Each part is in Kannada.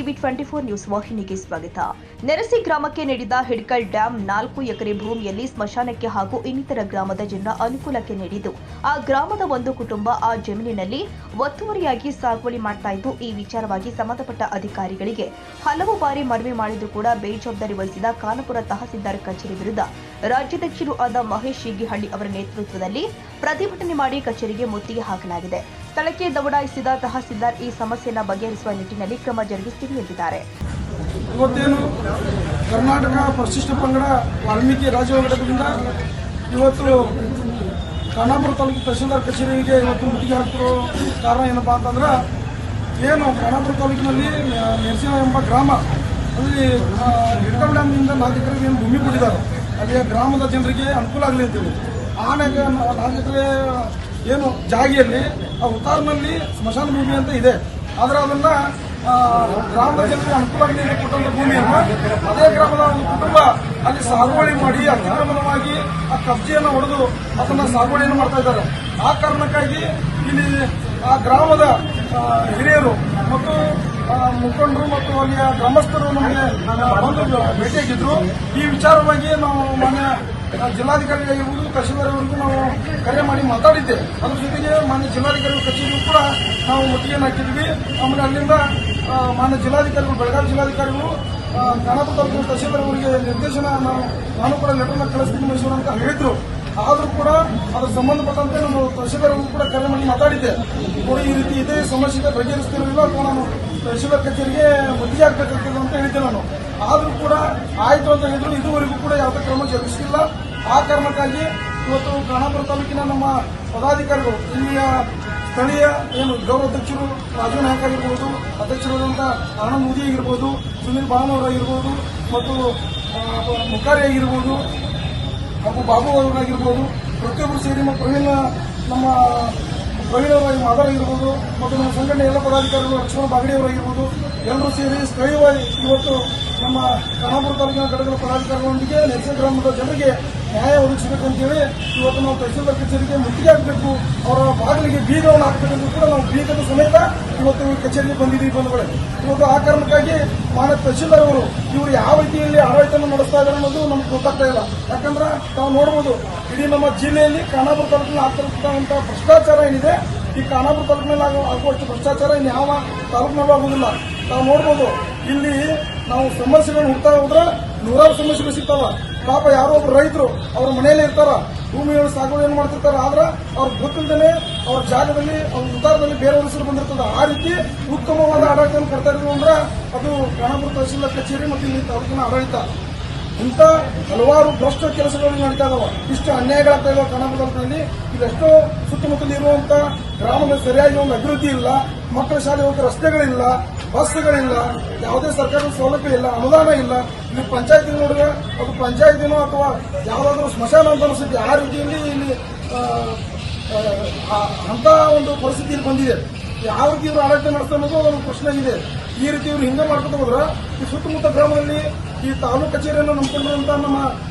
ಟಿವಿ 24 ನ್ಯೂಸ್ ವಾಹಿನಿಗೆ ಸ್ವಾಗತ. ನೆರಸಿ ಗ್ರಾಮಕ್ಕೆ ನೀಡಿದ ಹಿಡ್ಕಲ್ ಡ್ಯಾಂ 4 ಎಕರೆ ಭೂಮಿಯಲ್ಲಿ ಸ್ಮಶಾನಕ್ಕೆ ಹಾಗೂ ಇನ್ನಿತರ ಗ್ರಾಮದ ಜನರ ಅನುಕೂಲಕ್ಕೆ ನೀಡಿದ್ದು, ಆ ಗ್ರಾಮದ ಒಂದು ಕುಟುಂಬ ಆ ಜಮೀನಿನಲ್ಲಿ ಒತ್ತುವರಿಯಾಗಿ ಸಾಗುವಳಿ ಮಾಡ್ತಾ ಇದ್ದು, ಈ ವಿಚಾರವಾಗಿ ಸಂಬಂಧಪಟ್ಟ ಅಧಿಕಾರಿಗಳಿಗೆ ಹಲವು ಬಾರಿ ಮನವಿ ಮಾಡಿದ್ದು ಕೂಡ ಬೇಜವಾಬ್ದಾರಿ ವಹಿಸಿದ ಖಾನಾಪುರ ತಹಸೀಲ್ದಾರ್ ಕಚೇರಿ ವಿರುದ್ಧ ರಾಜ್ಯಾಧ್ಯಕ್ಷರು ಆದ ಮಹೇಶ್ ಶೀಗಿಹಳ್ಳಿ ಅವರ ನೇತೃತ್ವದಲ್ಲಿ ಪ್ರತಿಭಟನೆ ಮಾಡಿ ಕಚೇರಿಗೆ ಮುತ್ತಿಗೆ ಹಾಕಲಾಗಿದೆ. ಸ್ಥಳಕ್ಕೆ ದೌಡಾಯಿಸಿದ ತಹಸೀಲ್ದಾರ್ ಈ ಸಮಸ್ಯೆಯನ್ನು ಬಗೆಹರಿಸುವ ನಿಟ್ಟಿನಲ್ಲಿ ಕ್ರಮ ಜರುಗಿಸುತ್ತೀವಿ ಎಂದಿದ್ದಾರೆ. ಇವತ್ತೇನು ಕರ್ನಾಟಕ ಪರಿಶಿಷ್ಟ ಪಂಗಡ ವಾಲ್ಮೀಕಿ ರಾಜ್ಯ ಘಟಕದಿಂದ ಇವತ್ತು ಖಾನಾಪುರ ತಾಲೂಕು ತಹಸೀಲ್ದಾರ್ ಕಚೇರಿಗೆ ಇವತ್ತು ಮುತ್ತಿಗೆ ಹಾಕ್ತಿರೋ ಕಾರಣ ಏನಪ್ಪಾ ಅಂತಂದ್ರೆ, ಏನು ಖಾನಾಪುರ ತಾಲೂಕಿನಲ್ಲಿ ನೆರಸಿನ ಎಂಬ ಗ್ರಾಮ ಅಲ್ಲಿ ಹಿಡ್ಕಲ್ ಡ್ಯಾಮ್ನಿಂದ 4 ಎಕರೆಗೆ ಏನು ಭೂಮಿ ಕೊಟ್ಟಿದ್ದಾರೆ. ಅಲ್ಲಿ ಗ್ರಾಮದ ಜನರಿಗೆ ಅನುಕೂಲ ಆಗಲಿ ಅಂತೇಳಿ ಆ 4 ಎಕರೆ ಏನು ಜಾಗಿಯಲ್ಲಿ ಆ ಉತ್ತಾರನಲ್ಲಿ ಸ್ಮಶಾನ ಭೂಮಿ ಅಂತ ಇದೆ. ಆದರೆ ಅದನ್ನ ಗ್ರಾಮದ ಜನರಿಗೆ ಅನುಕೂಲ ಆಗಲಿ ಕೊಟ್ಟಂತ ಭೂಮಿಯನ್ನು ಅದೇ ಗ್ರಾಮದ ಒಂದು ಕುಟುಂಬ ಅಲ್ಲಿ ಸಾಗುವಳಿ ಮಾಡಿ ಅತಿಕ್ರಮಣವಾಗಿ ಆ ಕಬ್ಜೆಯನ್ನು ಹೊಡೆದು ಅದನ್ನ ಸಾಗುವಳಿಯನ್ನು ಮಾಡ್ತಾ ಇದ್ದಾರೆ. ಆ ಕಾರಣಕ್ಕಾಗಿ ಇಲ್ಲಿ ಆ ಗ್ರಾಮದ ಹಿರಿಯರು ಮತ್ತು ಮುಖಂಡರು ಮತ್ತು ಅಲ್ಲಿಯ ಗ್ರಾಮಸ್ಥರು ನಮಗೆ ಬಂದು ಭೇಟಿಯಾಗಿದ್ರು. ಈ ವಿಚಾರವಾಗಿ ನಾವು ಮಾನ್ಯ ಜಿಲ್ಲಾಧಿಕಾರಿಗಳಿರ್ಬೋದು ತಹಶೀಲ್ದಾರ್ವರೆಗೂ ನಾವು ಕರೆ ಮಾಡಿ ಮಾತಾಡಿದ್ದೆ. ಅದ್ರ ಜೊತೆಗೆ ಮಾನ್ಯ ಜಿಲ್ಲಾಧಿಕಾರಿಗಳ ಕಚೇರಿಗೂ ಕೂಡ ನಾವು ಮುತ್ತಿಗೆಯನ್ನು ಹಾಕಿದ್ವಿ. ಆಮೇಲೆ ಅಲ್ಲಿಂದ ಮಾನ್ಯ ಜಿಲ್ಲಾಧಿಕಾರಿಗಳು, ಬೆಳಗಾವಿ ಜಿಲ್ಲಾಧಿಕಾರಿಗಳು ಖಾನಾಪುರ ತಾಲೂಕಿನ ತಹಶೀಲ್ದಾರ್ವರಿಗೆ ನಿರ್ದೇಶನ ನಾನು ಕೂಡ ಲೆಟರ್ನ ಕಳಿಸ್ತೀನಿ ಮೈಸೂರು ಅಂತ ಹೇಳಿದ್ರು. ಆದರೂ ಕೂಡ ಅದರ ಸಂಬಂಧಪಟ್ಟಂತೆ ನಾನು ತಹಶೀಲ್ದಾರ್ಗೂ ಕೂಡ ಕರೆ ಮಾಡಿ ಮಾತಾಡಿದ್ದೆ. ಕೂಡ ಈ ರೀತಿ ಇದೇ ಸಮಸ್ಯೆ ಬಗೆಹರಿಸ್ತಿರಲಿಲ್ಲ ಅಥವಾ ನಾನು ತಹಶೀಲ್ದಾರ್ ಕಚೇರಿಗೆ ಮುತ್ತಿಗೆ ಹಾಕಬೇಕಾಗ್ತದೆ ಅಂತ ಹೇಳಿದ್ದೆ ನಾನು. ಆದರೂ ಕೂಡ ಆಯಿತು ಅಂತ ಹೇಳಿದ್ರು. ಇದುವರೆಗೂ ಕೂಡ ಯಾವುದೇ ಕ್ರಮ ಜರುಗಿಸಿಲ್ಲ. ಆ ಕಾರಣಕ್ಕಾಗಿ ಇವತ್ತು ಖಾನಾಪುರ ತಾಲೂಕಿನ ನಮ್ಮ ಪದಾಧಿಕಾರಿಗಳು, ಇಲ್ಲಿಯ ಸ್ಥಳೀಯ ಏನು ಗೌರವಾಧ್ಯಕ್ಷರು ರಾಜು ನಾಯಕ್ ಆಗಿರ್ಬೋದು, ಅಧ್ಯಕ್ಷರಾದಂಥ ಆನಂದ್ ಮೋದಿ ಆಗಿರ್ಬೋದು, ಸುನೀಲ್ ಬಾನವರ್ ಆಗಿರ್ಬೋದು, ಮತ್ತು ಮುಖಾರಿ ಆಗಿರ್ಬೋದು ಹಾಗೂ ಬಾಬು ಅವರಾಗಿರ್ಬೋದು, ಪ್ರತಿಯೊಬ್ಬರು ಸೇರಿ ನಮ್ಮ ಪ್ರವೀಣ್ ಅವರಾಗಿ ಮಾತಾಡಿರ್ಬೋದು ಮತ್ತು ನಮ್ಮ ಸಂಘಟನೆ ಎಲ್ಲ ಪದಾಧಿಕಾರಿಗಳು ಲಕ್ಷ್ಮಣ ಬಾಗಡಿ ಅವರಾಗಿರ್ಬೋದು, ಎಲ್ಲರೂ ಸೇರಿ ಸ್ಥಳೀಯವಾಗಿ ಇವತ್ತು ನಮ್ಮ ಖಾನಾಪುರ ತಾಲೂಕಿನ ಘಟಕದ ಪದಾಧಿಕಾರಿಗಳೊಂದಿಗೆ ನೆರಸಿ ಗ್ರಾಮದ ಜನರಿಗೆ ನ್ಯಾಯ ಒದಗಿಸಬೇಕಂತೇಳಿ ಇವತ್ತು ನಾವು ತಹಸೀಲ್ದಾರ್ ಕಚೇರಿಗೆ ಮುತ್ತಿಗೆ ಹಾಕಬೇಕು, ಅವರ ಬಾಗಿಲಿಗೆ ಬೀಗವನ್ನು ಹಾಕಬೇಕಂತ ಕೂಡ ನಾವು ಬೀಗದ ಸಮೇತ ಇವತ್ತು ಕಚೇರಿಗೆ ಬಂದಿದ್ದೀವಿ ಬಂಧುಗಳೇ. ಇವತ್ತು ಆ ಕಾರಣಕ್ಕಾಗಿ ಮಾನ್ಯ ತಹಸೀಲ್ದಾರ್ ಅವರು ಇವರು ಯಾವ ರೀತಿಯಲ್ಲಿ ಆಡಳಿತ ನಡೆಸ್ತಾ ಇದ್ದಾರೆ ಅನ್ನೋದು ನಮ್ಗೆ ಗೊತ್ತಾಗ್ತಾ ಇಲ್ಲ. ಯಾಕಂದ್ರೆ ತಾವು ನೋಡಬಹುದು, ಇಡೀ ನಮ್ಮ ಜಿಲ್ಲೆಯಲ್ಲಿ ಖಾನಾಪುರ ತಾಲೂಕಿನಲ್ಲಿ ಆಗ್ತಿರ್ತಕ್ಕಂಥ ಭ್ರಷ್ಟಾಚಾರ ಏನಿದೆ, ಈ ಖಾನಾಪುರ ತಾಲೂಕಿನಲ್ಲಿ ಆಗುವಷ್ಟು ಭ್ರಷ್ಟಾಚಾರ ಇನ್ಯಾವ ತಾಲೂಕಿನಲ್ಲೂ ಆಗುವುದಿಲ್ಲ. ತಾವು ನೋಡ್ಬೋದು, ಇಲ್ಲಿ ನಾವು ಸಮಸ್ಯೆಗಳನ್ನು ಹುಡ್ತಾ ಹೋದ್ರೆ 100 ಸಮಸ್ಯೆಗಳು ಸಿಗ್ತಾವ. ಪಾಪ ಯಾರೋ ಒಬ್ರು ರೈತರು ಅವ್ರ ಮನೆಯಲ್ಲೇ ಇರ್ತಾರ, ಭೂಮಿಯನ್ನು ಸಾಗುವಳಿಯನ್ನು ಮಾಡ್ತಿರ್ತಾರ. ಆದ್ರೆ ಅವ್ರ ಗೊತ್ತಿಲ್ಲದೇ ಅವ್ರ ಜಾಗದಲ್ಲಿ ಅವ್ರ ಉತ್ತಾರದಲ್ಲಿ ಬೇರೆ ಹೆಸರು ಬಂದಿರ್ತದೆ. ಆ ರೀತಿ ಉತ್ತಮವಾದ ಆಡಳಿತವನ್ನು ಕೊಡ್ತಾ ಇದ್ರು ಅಂದ್ರೆ ಅದು ಖಾನಾಪುರ ತಹಸೀಲ್ದಾರ್ ಕಚೇರಿ ಮತ್ತು ಇಲ್ಲಿ ತಾಲೂಕಿನ ಆಡಳಿತ. ಇಂಥ ಹಲವಾರು ಭ್ರಷ್ಟ ಕೆಲಸಗಳು ನಡೀತಾ ಇದಾವ. ಇಷ್ಟು ಅನ್ಯಾಯಗಳಾಗ್ತಾ ಇದಾವೆ ಖಾನಾಪುರ ತಾಲೂಕಿನಲ್ಲಿ. ಇದೆಷ್ಟೋ ಸುತ್ತಮುತ್ತಲು ಇರುವಂತ ಗ್ರಾಮದಲ್ಲಿ ಸರಿಯಾಗಿ ಒಂದು ಅಭಿವೃದ್ಧಿ ಇಲ್ಲ, ಮಕ್ಕಳ ಶಾಲೆ ಹೋಗೋ ರಸ್ತೆಗಳಿಲ್ಲ, ಬಸ್ಗಳಿಲ್ಲ, ಯಾವುದೇ ಸರ್ಕಾರದ ಸೌಲಭ್ಯ ಇಲ್ಲ, ಅನುದಾನ ಇಲ್ಲ. ಇಲ್ಲಿ ಪಂಚಾಯತಿ ನೋಡಿದ್ರೆ ಅದು ಪಂಚಾಯತಿನೋ ಅಥವಾ ಯಾವುದಾದ್ರೂ ಸ್ಮಶಾನ ಅಂತ ಅನಿಸುತ್ತೆ. ಆ ರೀತಿಯಲ್ಲಿ ಇಲ್ಲಿ ಅಂತ ಒಂದು ಪರಿಸ್ಥಿತಿಯಲ್ಲಿ ಬಂದಿದೆ. ಯಾವ ರೀತಿ ಇವರು ಆಡಳಿತ ನಡೆಸ್ತಾ ಅನ್ನೋದು ಒಂದು ಪ್ರಶ್ನೆ ಇದೆ. ಈ ರೀತಿ ಇವರು ಹಿಂದೆ ಮಾಡ್ಕೊತ ಹೋದ್ರೆ ಈ ಸುತ್ತಮುತ್ತ ಗ್ರಾಮದಲ್ಲಿ ಈ ತಾಲೂಕು ಕಚೇರಿಯನ್ನು ನಂಬಿಕೊಂಡಿರುವಂತಹ ನಮ್ಮ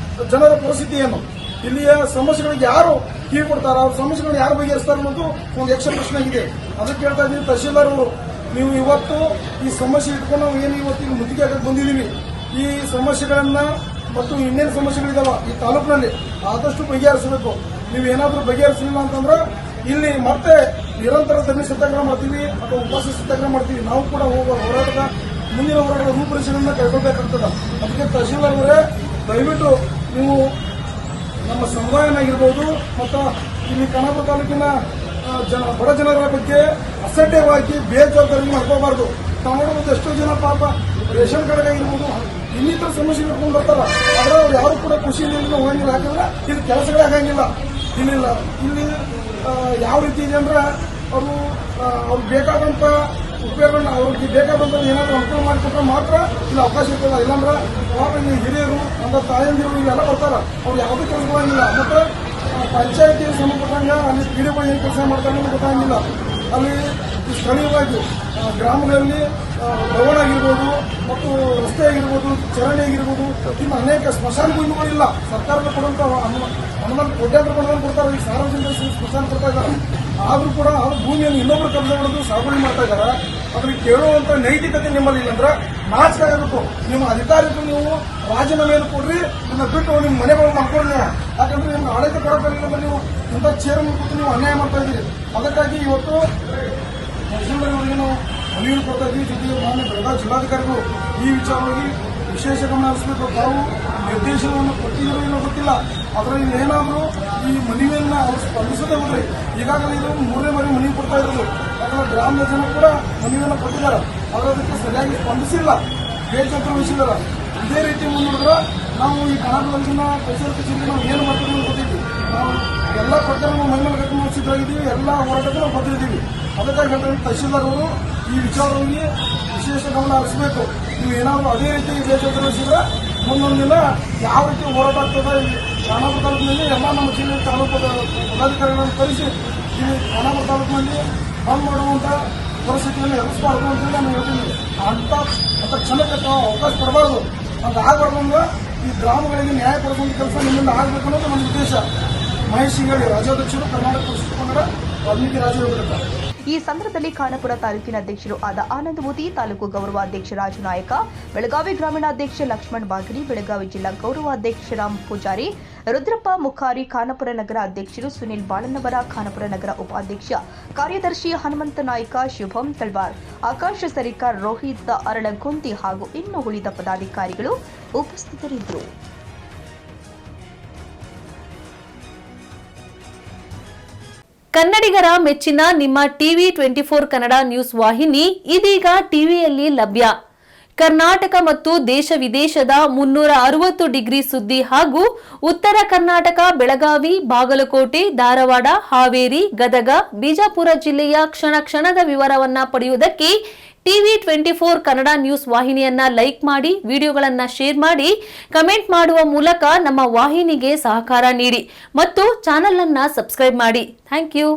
ಜನರ ಪರಿಸ್ಥಿತಿ ಏನು, ಇಲ್ಲಿಯ ಸಮಸ್ಯೆಗಳಿಗೆ ಯಾರು ಕಿವಿ ಕೊಡ್ತಾರ, ಅವ್ರ ಸಮಸ್ಯೆಗಳನ್ನ ಯಾರು ಬಗೆಹರಿಸ್ತಾರೆ ಅನ್ನೋದು ಒಂದು ಯಕ್ಷ ಪ್ರಶ್ನೆ ಇದೆ. ಅದಕ್ಕೆ ಹೇಳ್ತಾ ಇದ್ದೀವಿ, ತಹಶೀಲ್ದಾರ್ ಅವರು ನೀವು ಇವತ್ತು ಈ ಸಮಸ್ಯೆ ಇಟ್ಕೊಂಡು ನಾವು ಏನು ಇವತ್ತಿಗೆ ಮುತ್ತಿಗೆ ಹಾಕಕ್ಕೆ ಬಂದಿದ್ದೀವಿ, ಈ ಸಮಸ್ಯೆಗಳನ್ನ ಮತ್ತು ಇನ್ನೇನು ಸಮಸ್ಯೆಗಳಿದಾವ ಈ ತಾಲೂಕಿನಲ್ಲಿ ಆದಷ್ಟು ಬಗೆಹರಿಸಬೇಕು. ನೀವು ಏನಾದರೂ ಬಗೆಹರಿಸಲಿಲ್ಲ ಅಂತಂದ್ರೆ ಇಲ್ಲಿ ಮತ್ತೆ ನಿರಂತರ ಧರಣಿ ಸತ್ಯಾಗ್ರಹ ಮಾಡ್ತೀವಿ ಅಥವಾ ಉಪವಾಸ ಸತ್ಯಾಗ್ರಹ ಮಾಡ್ತೀವಿ. ನಾವು ಕೂಡ ಹೋಗುವ ಹೋರಾಟದ ಮುಂದಿನ ಹೋರಾಟದ ರೂಪುರೇಷೆಗಳನ್ನ ಕೈಗೊಳ್ಳಬೇಕಾಗ್ತದೆ. ಅದಕ್ಕೆ ತಹಶೀಲ್ದಾರ್ ಅವರೇ ದಯವಿಟ್ಟು ನೀವು ನಮ್ಮ ಸಮುದಾಯನಾಗಿರ್ಬೋದು ಮತ್ತು ಇಲ್ಲಿ ಖಾನಾಪುರ ತಾಲೂಕಿನ ಬಡ ಜನರ ಬಗ್ಗೆ ಅಸಡ್ಯವಾಗಿ ಬೇಜವಾಬ್ದಾರಿ ಮಾಡ್ಕೋಬಾರ್ದು. ನಾವು ನೋಡಬಹುದು ಎಷ್ಟೋ ಜನ ಪಾಪ ರೇಷನ್ ಕಾರ್ಡ್ ಆಗಿರ್ಬೋದು ಇನ್ನಿತರ ಸಮಸ್ಯೆ ಇಟ್ಕೊಂಡು ಬರ್ತಾರ. ಆದ್ರೆ ಅವ್ರು ಯಾರು ಕೂಡ ಖುಷಿಯಿಂದ ಹೋಗಿಲ್ಲ. ಯಾಕಂದ್ರೆ ಇಲ್ಲಿ ಕೆಲಸಗಳೇ ಆಗಂಗಿಲ್ಲ. ಇಲ್ಲಿ ಯಾವ ರೀತಿ ಇದೆ ಅಂದ್ರೆ ಅವ್ರಿಗೆ ಬೇಕಾದಂತ ಉಪಯೋಗಗಳನ್ನ ಅವ್ರಿಗೆ ಬೇಕಾದಂತ ಏನಾದರೂ ಅನುಕೂಲ ಮಾಡಿಕೊಟ್ರೆ ಮಾತ್ರ ಇಲ್ಲಿ ಅವಕಾಶ ಇರ್ತದ. ಇಲ್ಲಾಂದ್ರೆ ಪಾಪ ಇಲ್ಲಿ ಹಿರಿಯರು ಅಂದ್ರೆ ತಾಯಂದಿರು ಇವೆಲ್ಲ ಬರ್ತಾರ, ಅವ್ರು ಯಾವುದೇ ಕೆಲಸಗಳಾಗಿಲ್ಲ. ಮತ್ತೆ ಪಂಚಾಯತಿ ಸಂಬಂಧಪಟ್ಟಂಗ ಅಲ್ಲಿ ಪಿಡಿಗಳು ಏನು ಕೆಲಸ ಮಾಡ್ತಾರೆ ಅನ್ನೋದು ಗೊತ್ತಾಗಿಲ್ಲ. ಅಲ್ಲಿ ಸ್ಥಳೀಯವಾಗಿ ಗ್ರಾಮಗಳಲ್ಲಿ ಭವನ ಆಗಿರ್ಬೋದು ಮತ್ತು ರಸ್ತೆ ಆಗಿರ್ಬೋದು ಆಗಿರ್ಬೋದು, ಚರಂಡಿ ಆಗಿರ್ಬೋದು, ಇನ್ನು ಅನೇಕ ಸ್ಮಶಾನ ಭೂಮಿಗಳಿಲ್ಲ. ಸರ್ಕಾರದ ಕೊಡುವಂತ ಅನುದಾನ ಕೋಟ್ಯಾಂತರ ಅನುದಾನ ಕೊಡ್ತಾರೆ. ಈ ಸಾರ್ವಜನಿಕ ಸ್ಮಶಾನ ಕೊಡ್ತಾ ಇದ್ದಾರೆ. ಆದ್ರೂ ಕೂಡ ಅವ್ರ ಭೂಮಿಯನ್ನು ಇನ್ನೊಬ್ರು ಕಬ್ಜೆ ಮಾಡೋದು ಸಾಗುವಳಿ ಮಾಡ್ತಾ ಇದ್ದಾರೆ. ಅದನ್ನ ಕೇಳುವಂತ ನೈತಿಕತೆ ನಿಮ್ಮಲ್ಲಿ ಇಲ್ಲಂದ್ರೆ ನಾಚಿಕೆ ಆಗಬೇಕು. ನಿಮ್ಮ ಅಧಿಕಾರಿಗಳು ನೀವು ರಾಜೀನಾಮೆಯನ್ನು ಕೊಡ್ರಿ, ಇದನ್ನ ಬಿಟ್ಟು ನಿಮ್ಮ ಮನೆಗಳು ಮಾಡ್ಕೊಳ್ಳಿ. ಯಾಕಂದ್ರೆ ನಿಮ್ಗೆ ಆಡಳಿತ ಕೊಡೋದ್ರಿಂದ ನೀವು ಇಂಥ ಚೇರ್ ಕೂತು ನೀವು ಅನ್ಯಾಯ ಮಾಡ್ತಾ ಇದ್ದೀರಿ. ಅದಕ್ಕಾಗಿ ಇವತ್ತು ತಹಸೀಲ್ದಾರ್ವರಿಗೆ ನಾವು ಮನವಿಯನ್ನು ಕೊಡ್ತಾ ಇದ್ದೀವಿ. ಜೊತೆಗೆ ಮಾನ್ಯ ಬೆಳಗಾವಿ ಜಿಲ್ಲಾಧಿಕಾರಿಗಳು ಈ ವಿಚಾರವಾಗಿ ವಿಶೇಷ ಗಮನ ಹರಿಸಬೇಕು. ತಾವು ನಿರ್ದೇಶನವನ್ನು ಕೊಟ್ಟಿದ್ರು ಏನೋ ಗೊತ್ತಿಲ್ಲ, ಅದರಲ್ಲಿ ಏನಾದರೂ ಈ ಮನವಿಯನ್ನ ಅವರು ಸ್ಪಂದಿಸದೇ ಹೋದ್ರೆ ಈಗಾಗಲೇ ಇದು 3ನೇ ಬಾರಿ ಮನವಿ ಕೊಡ್ತಾ ಇರೋದು. ಯಾಕಂದ್ರೆ ಗ್ರಾಮದ ಜನ ಕೂಡ ಮನವಿಯನ್ನು ಕೊಟ್ಟಿದ್ದಾರೆ, ಆದರೆ ಅದಕ್ಕೆ ಸರಿಯಾಗಿ ಸ್ಪಂದಿಸಿಲ್ಲ, ಬೇಜಾರು ವಹಿಸಿದ್ದಾರೆ. ಇದೇ ರೀತಿ ಮುಂದುವರೆದ್ರೆ ನಾವು ಈ ಕರ್ನಾಟಕದಲ್ಲಿನ ತಹಸೀಲ್ ಕಚೇರಿಗೆ ನಾವು ಏನು ಮಾಡ್ತೀವಿ ಅಂತ ಗೊತ್ತಿದ್ವಿ. ನಾವು ಎಲ್ಲ ಪ್ರಕಾರ ನಾವು ಮೈಮೇಲೆ ಕಟ್ಟು ಸಿದ್ಧರಾಗಿದ್ದೀವಿ, ಎಲ್ಲ ಹೋರಾಟಕ್ಕೆ ನಾವು ಬದ್ದಿದ್ದೀವಿ. ಅದಕ್ಕಾಗಿ ಹೇಳ್ತಾರೆ ತಹಸೀಲ್ದಾರ್ ಅವರು ಈ ವಿಚಾರವಾಗಿ ವಿಶೇಷ ಗಮನ ಹರಿಸಬೇಕು. ನೀವು ಏನಾದರೂ ಅದೇ ರೀತಿ ಬೇಜಾರು ವಹಿಸಿದ್ರೆ ಮುಂದೊಂದು ದಿನ ಯಾವ ರೀತಿ ಹೋರಾಟ ಆಗ್ತದೆ. ಈ ಖಾನಾಪುರ ತಾಲೂಕಿನಲ್ಲಿ ಎಲ್ಲ ನಮ್ಮ ಜಿಲ್ಲೆ ತಾಲೂಕು ಪದಾಧಿಕಾರಿಗಳನ್ನು ಕರೆಸಿ ಈ ಖಾನಾಪುರ ತಾಲೂಕಿನಲ್ಲಿ ಬಂದ್ ಮಾಡುವಂಥ ಪರಿಸ್ಥಿತಿಯನ್ನು ಎದುರಿಸಬಾರ್ದು ಅಂತೇಳಿ ನಾನು ಹೇಳ್ತೀನಿ. ಅಂತ ಕ್ಷಣಕ್ಕೆ ಅವಕಾಶ ಕೊಡಬಾರ್ದು. ಅಂತ ಆಗಬಾರ್ದು ಅಂದ್ರೆ ಈ ಗ್ರಾಮಗಳಿಗೆ ನ್ಯಾಯ ಕೊಡಿಸುವಂಥ ಕೆಲಸ ನಿಮ್ಮಿಂದ ಆಗಬೇಕು ಅನ್ನೋದು ನಮ್ಮ ಉದ್ದೇಶ. ಮಹೇಶ್ ಸಿಂಗಡಿ, ರಾಜ್ಯಾಧ್ಯಕ್ಷರು, ಕರ್ನಾಟಕ ಪರಿಶಿಷ್ಟ ಪಂಗಡ ವಾಲ್ಮೀಕಿ ರಾಜ್ಯ. ಈ ಸಂದರ್ಭದಲ್ಲಿ ಖಾನಾಪುರ ತಾಲೂಕಿನ ಅಧ್ಯಕ್ಷರು ಆದ ಆನಂದ್ ಮೋದಿ, ತಾಲೂಕು ಗೌರವಾಧ್ಯಕ್ಷ ರಾಜು ನಾಯಕ, ಬೆಳಗಾವಿ ಗ್ರಾಮೀಣಾಧ್ಯಕ್ಷ ಲಕ್ಷ್ಮಣ್ ಬಾಗಿರಿ, ಬೆಳಗಾವಿ ಜಿಲ್ಲಾ ಗೌರವಾಧ್ಯಕ್ಷ ರಾಮ್ ಪೂಜಾರಿ, ರುದ್ರಪ್ಪ ಮುಖಾರಿ, ಖಾನಾಪುರ ನಗರ ಅಧ್ಯಕ್ಷರು ಸುನಿಲ್ ಬಾಳನ್ನವರ, ಖಾನಾಪುರ ನಗರ ಉಪಾಧ್ಯಕ್ಷ ಕಾರ್ಯದರ್ಶಿ ಹನುಮಂತ ನಾಯ್ಕ, ಶುಭಂ ತಳ್ವಾರ್, ಆಕಾಶ ಸರಿಕಾರ್, ರೋಹಿತ್ ಅರಳಗುಂದಿ ಹಾಗೂ ಇನ್ನು ಉಳಿದ ಪದಾಧಿಕಾರಿಗಳು ಉಪಸ್ಥಿತರಿದ್ದರು. ಕನ್ನಡಿಗರ ಮೆಚ್ಚಿನ ನಿಮ್ಮ ಟಿವಿ 24 ಕನ್ನಡ ನ್ಯೂಸ್ ವಾಹಿನಿ ಇದೀಗ ಟಿವಿಯಲ್ಲಿ ಲಭ್ಯ. ಕರ್ನಾಟಕ ಮತ್ತು ದೇಶ ವಿದೇಶದ 360 ಡಿಗ್ರಿ ಸುದ್ದಿ ಹಾಗೂ ಉತ್ತರ ಕರ್ನಾಟಕ, ಬೆಳಗಾವಿ, ಬಾಗಲಕೋಟೆ, ಧಾರವಾಡ, ಹಾವೇರಿ, ಗದಗ, ಬಿಜಾಪುರ ಜಿಲ್ಲೆಯ ಕ್ಷಣ ಕ್ಷಣದ ವಿವರವನ್ನ ಪಡೆಯುವುದಕ್ಕೆ ಟಿವಿ 24 ಕನ್ನಡ ನ್ಯೂಸ್ ವಾಹಿನಿಯನ್ನ ಲೈಕ್ ಮಾಡಿ, ವಿಡಿಯೋಗಳನ್ನ ಶೇರ್ ಮಾಡಿ, ಕಮೆಂಟ್ ಮಾಡುವ ಮೂಲಕ ನಮ್ಮ ವಾಹಿನಿಗೆ ಸಹಕಾರ ನೀಡಿ ಮತ್ತು ಚಾನೆಲ್ ಅನ್ನ ಸಬ್ಸ್ಕ್ರೈಬ್ ಮಾಡಿ. Thank you.